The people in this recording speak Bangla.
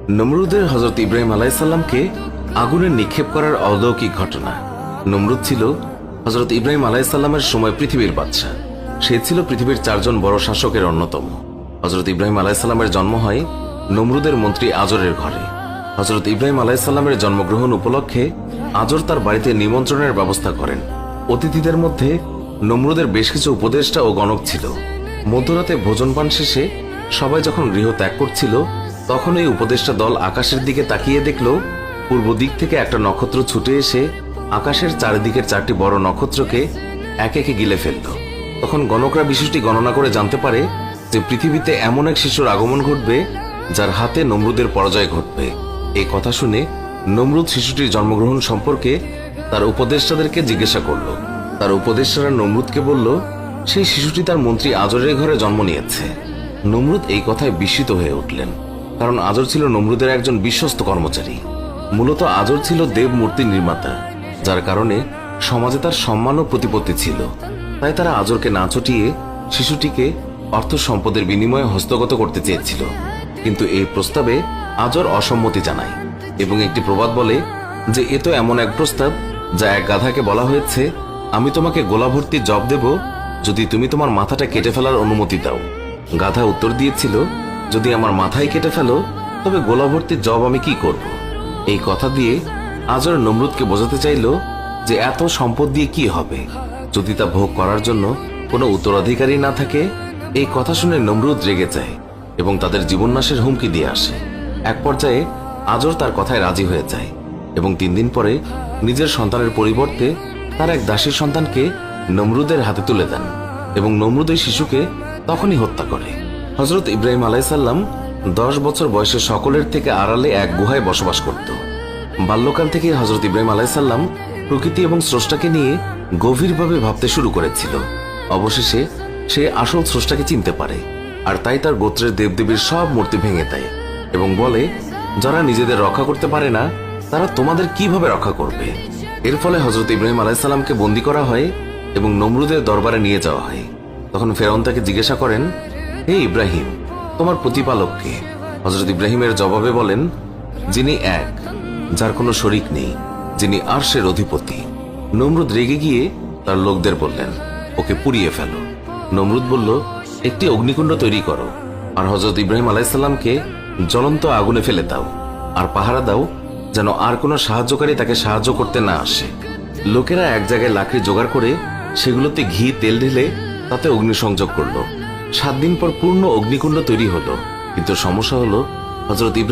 নমরুদের হযরত ইব্রাহিম আলাইহিস সালামকে আগুনে নিক্ষেপ করার অলৌকিক ঘটনা। নমরুদ ছিল হযরত ইব্রাহিম আলাইহিস সালামের সময় পৃথিবীর বাদশা। সে ছিল পৃথিবীর 4 জন বড় শাসকের অন্যতম। হযরত ইব্রাহিম আলাইহিস সালামের জন্ম হয় নমরুদের মন্ত্রী আজরের ঘরে। হযরত ইব্রাহিম আলাইহিস সালামের জন্মগ্রহণ উপলক্ষে আজর তার বাড়িতে নিমন্ত্রণের ব্যবস্থা করেন। অতিথিদের মধ্যে নমরুদের বেশ কিছু উপদেষ্টা ও গণক ছিল। মধ্যরাতে ভোজনপান শেষে সবাই যখন গৃহ ত্যাগ করছিল, তখন এই উপদেষ্টা দল আকাশের দিকে তাকিয়ে দেখল পূর্ব দিক থেকে একটা নক্ষত্র ছুটে এসে আকাশের চারিদিকের 4টি বড় নক্ষত্রকে একে একে গিলে ফেলল। তখন গণকরা বিষয়টি গণনা করে জানতে পারে যে পৃথিবীতে এমন এক শিশুর আগমন ঘটবে যার হাতে নমরুদের পরাজয় ঘটবে। এই কথা শুনে নমরুদ শিশুটির জন্মগ্রহণ সম্পর্কে তার উপদেষ্টাদেরকে জিজ্ঞাসা করল। তার উপদেষ্টারা নমরুদকে বলল সেই শিশুটি তার মন্ত্রী আজরের ঘরে জন্ম নিয়েছে। নমরুদ এই কথায় বিস্মিত হয়ে উঠলেন, কারণ আজর ছিল নমরুদের একজন বিশ্বস্ত কর্মচারী। মূলত আজর ছিল দেব মূর্তি নির্মাতা, যার কারণে সমাজে তার সম্মান ও প্রতিপত্তি ছিল। তাই তারা আজরকে না চটিয়ে শিশুটিকে অর্থ সম্পদের বিনিময়ে হস্তগত করতে চেয়েছিল। কিন্তু এই প্রস্তাবে আজর অসম্মতি জানায় এবং একটি প্রবাদ বলে যে এ তো এমন এক প্রস্তাব যা এক গাধাকে বলা হয়েছে, আমি তোমাকে গোলা ভর্তি জব দেব যদি তুমি তোমার মাথাটা কেটে ফেলার অনুমতি দাও। গাধা উত্তর দিয়েছিল, যদি আমার মাথায় কেটে ফেলো তবে গোলা ভর্তি জব আমি কি করব। এই কথা দিয়ে আজর নমরুদকে বোঝাতে চাইল যে এত সম্পদ দিয়ে কি হবে যদি তা ভোগ করার জন্য কোনো উত্তরাধিকারী না থাকে। এই কথা শুনে নমরুদ রেগে যায় এবং তাদের জীবননাশের হুমকি দিয়ে আসে। এক পর্যায়ে আজর তার কথায় রাজি হয়ে যায় এবং 3 দিন পরে নিজের সন্তানের পরিবর্তে তার এক দাসীর সন্তানকে নমরুদের হাতে তুলে দেন এবং নমরুদ এই শিশুকে তখনই হত্যা করে। হযরত ইব্রাহিম আলাইহিস সালাম 10 বছর বয়সে সকলের থেকে আড়ালে এক গুহায় বসবাস করত। বাল্যকাল থেকে হযরত ইব্রাহিম আলাইহিস সালাম প্রকৃতি এবং স্রষ্টাকে নিয়ে গভীরভাবে ভাবতে শুরু করেছিল। অবশেষে সে আসল স্রষ্টাকে চিনতে পারে, আর তাই তার গোত্রের দেবদেবীর সব মূর্তি ভেঙে দেয় এবং বলে, যারা নিজেদের রক্ষা করতে পারে না তারা তোমাদের কিভাবে রক্ষা করবে। এর ফলে হযরত ইব্রাহিম আলাইহিস সালামকে বন্দী করা হয় এবং নমরুদের দরবারে নিয়ে যাওয়া হয়। তখন ফেরাউন তাকে জিজ্ঞাসা করেন, হে ইব্রাহিম, তোমার প্রতিপালক কে? হযরত ইব্রাহিমের জবাবে বলেন, যিনি এক, যার কোনো শরীক নেই, যিনি আরশের অধিপতি। নমরুদ রেগে গিয়ে তার লোকদের বললেন, ওকে পুড়িয়ে ফেলো। নমরুদ বলল, একটি অগ্নিকুণ্ড তৈরি করো আর হযরত ইব্রাহিম আলাইহিস সালামকে জ্বলন্ত আগুনে ফেলে দাও, আর পাহারা দাও যেন আর কোনো সাহায্যকারী তাকে সাহায্য করতে না আসে। লোকেরা এক জায়গায় লাকড়ি জোগাড় করে সেগুলোতে ঘি তেল ঢেলে তাতে অগ্নিসংযোগ করলো। 7 দিন পর পূর্ণ অগ্নিকুণ্ড তৈরি হলো। কিন্তু সমস্যা হলো হযরত